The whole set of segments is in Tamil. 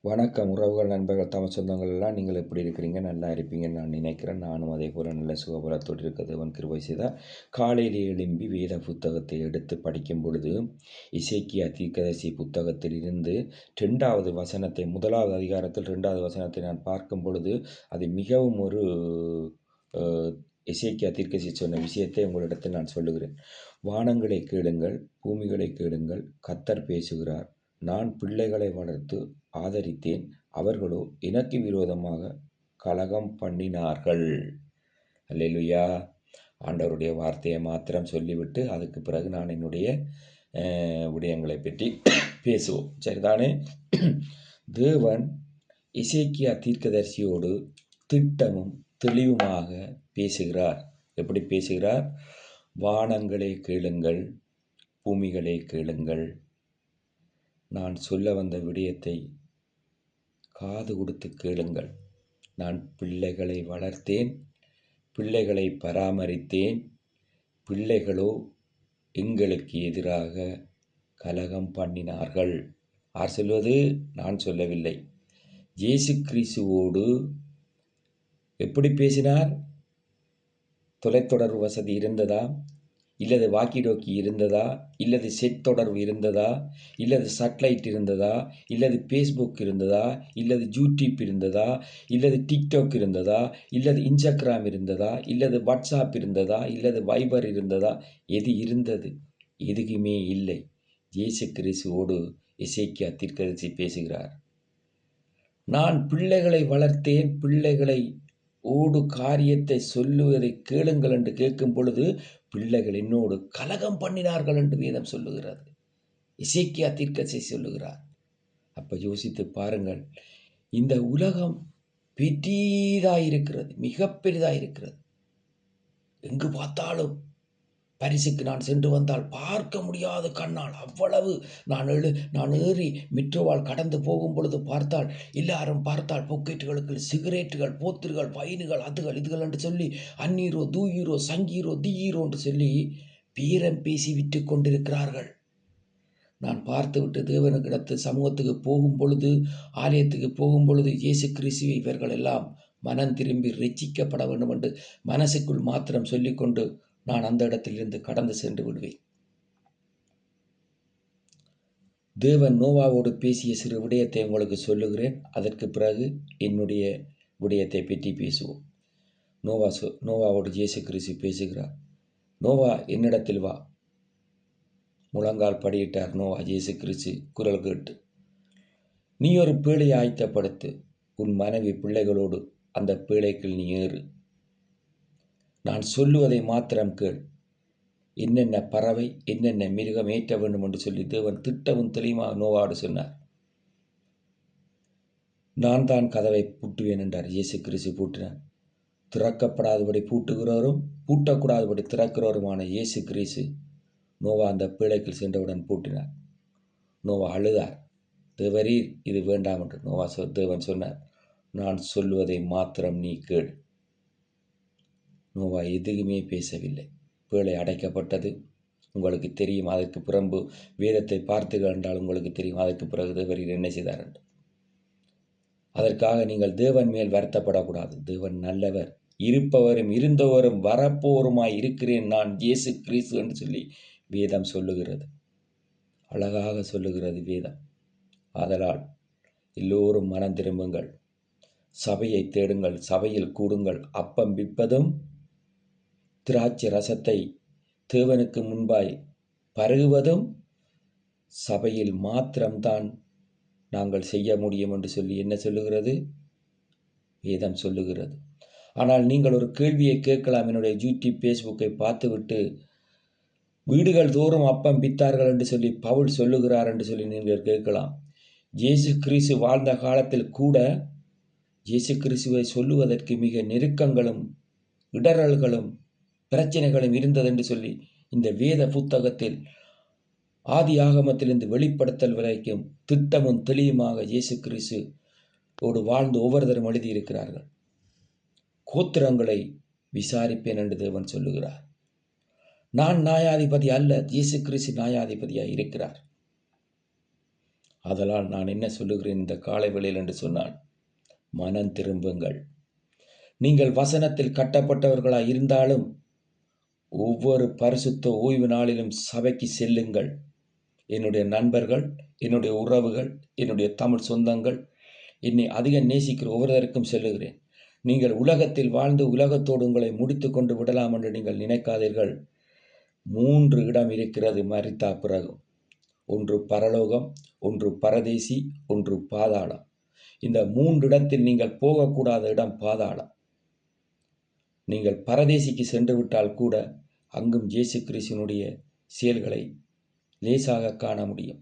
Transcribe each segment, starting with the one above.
வணக்கம் உறவுகள், நண்பர்கள், தமிழ் சொந்தங்கள் எல்லாம் நீங்கள் எப்படி இருக்கிறீங்க? நல்லா இருப்பீங்கன்னு நான் நினைக்கிறேன். நானும் அதே போல் நல்ல சுகபலத்தோடு இருக்க தேவன் கிருபை செய்தார். காலையிலே எழும்பி வேத புத்தகத்தை எடுத்து படிக்கும் பொழுது இசைக்கியா தீர்க்கதரிசி புத்தகத்தில் இருந்து 2வது வசனத்தை, 1வது அதிகாரத்தில் 2வது வசனத்தை நான் பார்க்கும் பொழுது அது மிகவும் ஒரு இசைக்கியா தீர்க்கதரிசி சொன்ன விஷயத்தை உங்களிடத்தில் நான் சொல்லுகிறேன். வானங்களை கேளுங்கள், பூமிகளை கேளுங்கள், கர்த்தர் பேசுகிறார். நான் பிள்ளைகளை வளர்த்து ஆதரித்தேன், அவர்களோ எனக்கு விரோதமாக கலகம் பண்ணினார்கள். அல்லேலூயா. ஆண்டவருடைய வார்த்தையை மாத்திரம் சொல்லிவிட்டு அதுக்கு பிறகு நான் என்னுடைய விடயங்களை பற்றி பேசுவோம். சரிதானே? தேவன் எசேக்கியா தீர்க்கதரிசியோடு திட்டமும் தெளிவுமாக பேசுகிறார். எப்படி பேசுகிறார்? வானங்களே கேளுங்கள், பூமிகளே கேளுங்கள், நான் சொல்ல வந்த விடயத்தை காது கொடுத்து கேளுங்கள். நான் பிள்ளைகளை வளர்த்தேன், பிள்ளைகளை பராமரித்தேன், பிள்ளைகளோ எங்களுக்கு எதிராக கலகம் பண்ணினார்கள். யார் சொல்வது? நான் சொல்லவில்லை. இயேசு கிறிஸ்துவோடு எப்படி பேசினார்? தொலைத்தொடர்பு வசதி இருந்ததா? இல்லது வாக்கி டோக்கி இருந்ததா? இல்லது செட் தொடர்பு இருந்ததா? இல்லது சட்லைட் இருந்ததா? இல்லது ஃபேஸ்புக் இருந்ததா? இல்லது யூடியூப் இருந்ததா? இல்லது டிக்டாக் இருந்ததா? இல்லது இன்ஸ்டாகிராம் இருந்ததா? இல்லது வாட்ஸ்அப் இருந்ததா? இல்லது வைபர் இருந்ததா? எது இருந்தது? எதுக்குமே இல்லை. இயேசு கிறிஸ்துவோடு எசேக்கியா தீர்க்கதரிசி பேசுகிறார். நான் பிள்ளைகளை வளர்த்தேன், பிள்ளைகளை ஓடு காரியத்தை சொல்லுவதை கேளுங்கள் என்று கேட்கும் பொழுது பிள்ளைகள் என்னோடு கலகம் பண்ணினார்கள் என்று வேதம் சொல்லுகிறது. எசேக்கியா தீர்க்கதரிசி சொல்லுகிறார். அப்ப யோசித்து பாருங்கள், இந்த உலகம் பெரிதாயிருக்கிறது, மிக பெரிதாயிருக்கிறது. எங்கு பார்த்தாலும் பரிசுக்கு நான் சென்று வந்தால் பார்க்க முடியாத கண்ணால் அவ்வளவு நான் ஏறி மெட்ரோவால் கடந்து போகும் பொழுது பார்த்தால் எல்லாரும் பார்த்தால் பொக்கெட்டுகளுக்கு சிகரெட்டுகள், போத்திர்கள், பைனுகள், அதுகள் இதுகள் என்று சொல்லி அந்நீரோ தூயீரோ சங்கீரோ தீயீரோ என்று சொல்லி பேரம் பேசி விட்டு கொண்டிருக்கிறார்கள். நான் பார்த்துவிட்டு தேவனுக்கிடத்து சமூகத்துக்கு போகும் பொழுது, ஆலயத்துக்கு போகும் பொழுது இயேசு கிறிஸ்துவை இவர்கள் எல்லாம் மனம் திரும்பி ரட்சிக்கப்பட வேண்டும் என்று மனசுக்குள் மாத்திரம் சொல்லிக்கொண்டு நான் அந்த இடத்திலிருந்து கடந்து சென்று விடுவேன். தேவன் நோவாவோடு பேசிய சிறு விடயத்தை உங்களுக்கு சொல்லுகிறேன். அதற்கு பிறகு என்னுடைய விடயத்தை பற்றி பேசுவோம். நோவாவோடு இயேசு கிறிஸ்து பேசுகிறார். நோவா, என்னிடத்தில் வா. முழங்கால் படியிட்டார் நோவா இயேசு கிறிஸ்து குரல் கேட்டு. நீ ஒரு பேழையை ஆயத்தப்படுத்து, உன் மனைவி பிள்ளைகளோடு அந்த பேழைக்குள் நீ ஏறு. நான் சொல்லுவதை மாத்திரம் கேள். என்னென்ன பறவை, என்னென்ன மிருகம் ஏற்ற வேண்டும் என்று சொல்லி தேவன் திட்டமும் தெளிவாக நோவாடு சொன்னார். நான் தான் கதவை பூட்டுவேன் என்றார். இயேசு கிறிஸ்து பூட்டினார். திறக்கப்படாதபடி பூட்டுகிறவரும் பூட்டக்கூடாதபடி திறக்கிறவருமான இயேசு கிறிஸ்து நோவா அந்த பேழைக்குள் சென்றவுடன் பூட்டினார். நோவா அழுதார். தேவரீர், இது வேண்டாம் என்று தேவன் சொன்னார். நான் சொல்லுவதை மாத்திரம் நீ கேள். நோவா எதுவுமே பேசவில்லை. பேழை அடைக்கப்பட்டது. உங்களுக்கு தெரியும். அதற்கு பிறகு வேதத்தை பார்த்தீர்கள் என்றால் உங்களுக்கு தெரியும். அதற்கு பிறகு தேவரீர் என்ன செய்தார் என்று. அதற்காக நீங்கள் தேவன் மேல் வருத்தப்படக்கூடாது. தேவன் நல்லவர், இருப்பவரும் இருந்தவரும் வரப்போருமாய் இருக்கிறேன் நான் இயேசு கிறிஸ்து என்று சொல்லி வேதம் சொல்லுகிறது. அழகாக சொல்லுகிறது வேதம். ஆதலால் எல்லோரும் மனம் திரும்புங்கள், சபையை தேடுங்கள், சபையில் கூடுங்கள். அப்பம் விற்பதும் திராட்சை ரசத்தை தேவனுக்கு முன்பாய் பருகுவதும் சபையில் மாத்திரம்தான் நாங்கள் செய்ய முடியும் என்று சொல்லி என்ன சொல்லுகிறது? வேதம் சொல்லுகிறது. ஆனால் நீங்கள் ஒரு கேள்வியை கேட்கலாம். என்னுடைய யூடியூப் ஃபேஸ்புக்கை பார்த்துவிட்டு வீடுகள் தோறும் அப்பம் பித்தார்கள் என்று சொல்லி பவுல் சொல்லுகிறார் என்று சொல்லி நீங்கள் கேட்கலாம். இயேசு கிறிஸ்து வாழ்ந்த காலத்தில் கூட இயேசு கிறிஸ்துவை சொல்லுவதற்கு மிக நெருக்கங்களும் இடரல்களும் பிரச்சனைகளும் இருந்தது என்று சொல்லி இந்த வேத புத்தகத்தில் ஆதி ஆகமத்திலிருந்து வெளிப்படுத்தல் வரைக்கும் திட்டமும் தெளிவுமாக இயேசு கிறிஸ்து ஓடு வாழ்ந்து ஒவ்வொருத்தரும் எழுதியிருக்கிறார்கள். கோத்திரங்களை விசாரிப்பேன் என்று தேவன் சொல்லுகிறார். நான் நியாயாதிபதி அல்ல, இயேசு கிறிஸ்து நியாயாதிபதியாக இருக்கிறார். ஆதலால் நான் என்ன சொல்லுகிறேன் இந்த காலை வேளையில் என்று சொன்னால், மனம் திரும்புங்கள். நீங்கள் வசனத்தில் கட்டப்பட்டவர்களாய் இருந்தாலும் ஒவ்வொரு பரிசுத்த ஓய்வு நாளிலும் சபைக்கு செல்லுங்கள். என்னுடைய நண்பர்கள், என்னுடைய உறவுகள், என்னுடைய தமிழ் சொந்தங்கள், என்னை அதிகம் நேசிக்கிற ஒவ்வொருவருக்கும் சொல்லுகிறேன். நீங்கள் உலகத்தில் வாழ்ந்து உலகத்தோடு உங்களை முடித்து கொண்டு விடலாம் என்று நீங்கள் நினைக்காதீர்கள். 3 இடம் இருக்கிறது மரித்தா பிறகு. ஒன்று பரலோகம், ஒன்று பரதேசி, ஒன்று பாதாளம். இந்த 3 இடத்தில் நீங்கள் போகக்கூடாத இடம் பாதாளம். நீங்கள் பரதேசிக்கு சென்று விட்டால் கூட அங்கும் இயேசு கிறிஸ்துவினுடைய செயல்களை லேசாக காண முடியும்.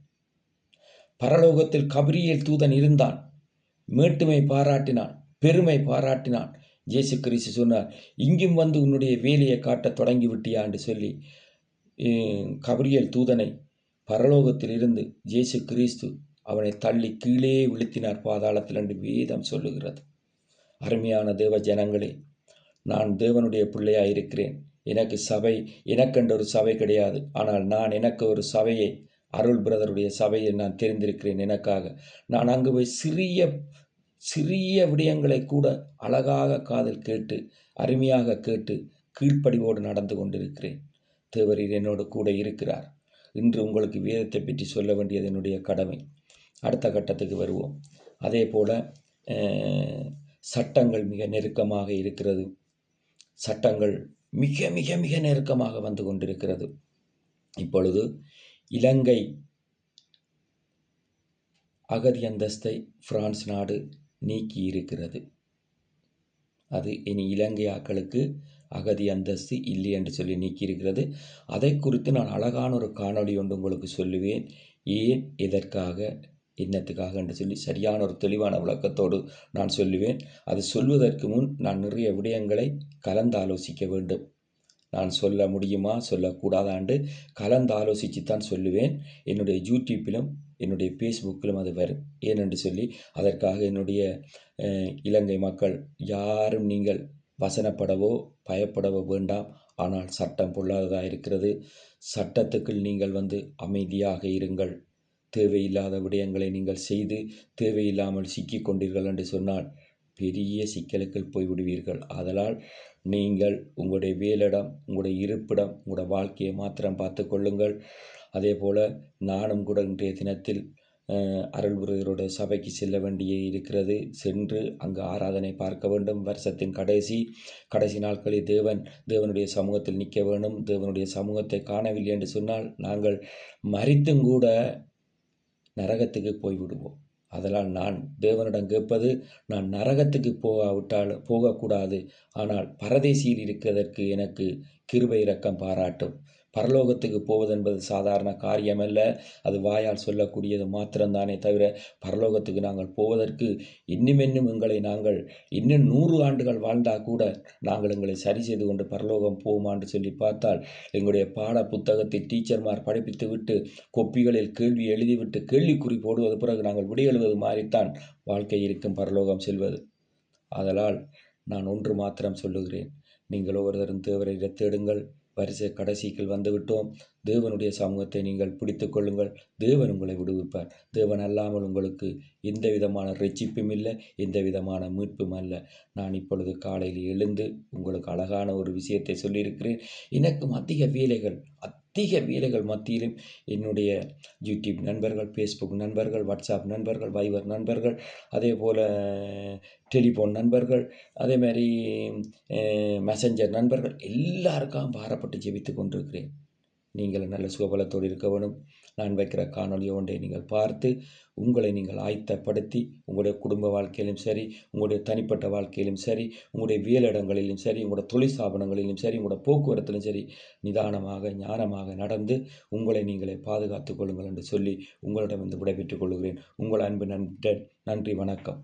பரலோகத்தில் கபிரியேல் தூதன் இருந்தான், மேட்டுமை பாராட்டினான், பெருமை பாராட்டினான். இயேசு கிறிஸ்து சொன்னார், இங்கும் வந்து உன்னுடைய வேலையை காட்ட தொடங்கி விட்டியா என்று சொல்லி கபிரியேல் தூதனை பரலோகத்தில் இருந்து இயேசு கிறிஸ்து அவனை தள்ளி கீழே விழுத்தினார் பாதாளத்தில் என்று வேதம் சொல்லுகிறது. அருமையான தேவ ஜனங்களே, நான் தேவனுடைய பிள்ளையாக இருக்கிறேன். எனக்கு சபை, எனக்கென்ற ஒரு சபை கிடையாது. ஆனால் நான் எனக்கு ஒரு சபையை, அருள் பிரதருடைய சபையை நான் தெரிந்திருக்கிறேன். எனக்காக நான் அங்கு போய் சிறிய விடயங்களை கூட அழகாக காதில் கேட்டு, அருமையாக கேட்டு, கீழ்ப்படிவோடு நடந்து கொண்டிருக்கிறேன். தேவரீர் என்னோடு கூட இருக்கிறார். இன்று உங்களுக்கு வேதத்தை பற்றி சொல்ல வேண்டியது என்னுடைய கடமை. அடுத்த கட்டத்துக்கு வருவோம். அதே போல் சட்டங்கள் மிக நெருக்கமாக இருக்கிறது. சட்டங்கள் மிக மிக மிக நெருக்கமாக வந்து கொண்டிருக்கிறது. இப்பொழுது இலங்கை அகதி அந்தஸ்தை பிரான்ஸ் நாடு நீக்கி இருக்கிறது. அது இனி இலங்கை ஆக்களுக்கு அகதி அந்தஸ்து இல்லை என்று சொல்லி நீக்கியிருக்கிறது. அதை குறித்து நான் அழகான ஒரு காணொளி ஒன்று உங்களுக்கு சொல்லுவேன். ஏன், எதற்காக, என்னத்துக்காக என்று சொல்லி சரியான ஒரு தெளிவான விளக்கத்தோடு நான் சொல்லுவேன். அது சொல்வதற்கு முன் நான் நிறைய விடயங்களை கலந்தாலோசிக்க வேண்டும். நான் சொல்ல முடியுமா சொல்லக்கூடாதாண்டு கலந்து ஆலோசித்துத்தான் சொல்லுவேன். என்னுடைய யூடியூப்பிலும் என்னுடைய ஃபேஸ்புக்கிலும் அது வரும். ஏனென்று சொல்லி அதற்காக என்னுடைய இலங்கை மக்கள் யாரும் நீங்கள் வசனப்படவோ பயப்படவோ வேண்டாம். ஆனால் சட்டம் பொல்லாததாக இருக்கிறது. சட்டத்துக்குள் நீங்கள் அமைதியாக இருங்கள். தேவையில்லாத விடயங்களை நீங்கள் செய்து தேவையில்லாமல் சிக்கிக் கொண்டீர்கள் என்று சொன்னால் பெரிய சிக்கலுக்குள் போய்விடுவீர்கள். ஆதலால் நீங்கள் உங்களுடைய வேலிடம், உங்களுடைய இருப்பிடம், உங்களுடைய வாழ்க்கையை மாத்திரம் பார்த்து கொள்ளுங்கள். அதே போல் நானும் கூட இன்றைய தினத்தில் அருள்புரையரோட சபைக்கு செல்ல வேண்டிய இருக்கிறது. சென்று அங்கு ஆராதனை பார்க்க வேண்டும். வருஷத்தின் கடைசி நாட்களில் தேவனுடைய சமூகத்தில் நிற்க வேண்டும். தேவனுடைய சமூகத்தை காணவில்லை என்று சொன்னால் நாங்கள் மரித்தும் கூட நரகத்துக்கு போய்விடுவோம். அதனால் நான் தேவனிடம் கேட்பது, நான் நரகத்துக்கு போகக்கூடாது. ஆனால் பரதேசியில் இருக்கிறதற்கு எனக்கு கிருபை இரக்கம் பாராட்டும். பரலோகத்துக்கு போவதென்பது சாதாரண காரியமல்ல. அது வாயால் சொல்லக்கூடியது மாத்திரம்தானே தவிர பரலோகத்துக்கு நாங்கள் போவதற்கு இன்னும் நாங்கள் இன்னும் 100 ஆண்டுகள் வாழ்ந்தால் கூட நாங்கள் எங்களை சரி செய்து கொண்டு பரலோகம் போவோமான்னு சொல்லி பார்த்தால், எங்களுடைய பாட புத்தகத்தை டீச்சர்மார் படிப்பித்து விட்டு கொப்பிகளில் கேள்வி எழுதிவிட்டு கேள்விக்குறி போடுவது, பிறகு நாங்கள் விடை எழுதுவது மாதிரித்தான் வாழ்க்கை இருக்கும் பரலோகம் செல்வது. ஆதலால் நான் ஒன்று மாத்திரம் சொல்லுகிறேன், நீங்கள் ஒவ்வொருவரும் தேவரை தேடுங்கள். வருஷ கடைசிக்குள் வந்துவிட்டோம். தேவனுடைய சமூகத்தை நீங்கள் பிடித்து கொள்ளுங்கள். தேவன் உங்களை விடுவிப்பார். தேவன் அல்லாமல் உங்களுக்கு எந்த விதமான ரட்சிப்பும் இல்லை, எந்த விதமான மீட்பும் அல்ல. நான் இப்பொழுது காலையில் எழுந்து உங்களுக்கு அழகான ஒரு விஷயத்தை சொல்லியிருக்கிறேன். எனக்கும் அதிக வேலைகள் மத்தியிலும் என்னுடைய யூடியூப் நண்பர்கள், ஃபேஸ்புக் நண்பர்கள், வாட்ஸ்அப் நண்பர்கள், வைபர் நண்பர்கள், அதே போல் டெலிஃபோன் நண்பர்கள், அதே மாதிரி மெசஞ்சர் நண்பர்கள் எல்லாருக்கும் பாரப்பட்டு ஜெபித்து கொண்டிருக்கிறேன். நீங்கள் நல்ல சுகபலத்தோடு இருக்க வேணும். நான் வைக்கிற காணொலி ஒன்றை நீங்கள் பார்த்து உங்களை நீங்கள் ஆயத்தப்படுத்தி உங்களுடைய குடும்ப வாழ்க்கையிலும் சரி, உங்களுடைய தனிப்பட்ட வாழ்க்கையிலும் சரி, உங்களுடைய வேலையிடங்களிலும் சரி, உங்களுடைய தொழில் ஸ்தாபனங்களிலும் சரி, உங்களுடைய போக்குவரத்திலும் சரி நிதானமாக ஞானமாக நடந்து உங்களை நீங்களே பாதுகாத்துக் கொள்ளுங்கள் என்று சொல்லி உங்களிடம் விடைபெற்றுக் கொள்கிறேன். உங்கள் அன்பு நன்றி, வணக்கம்.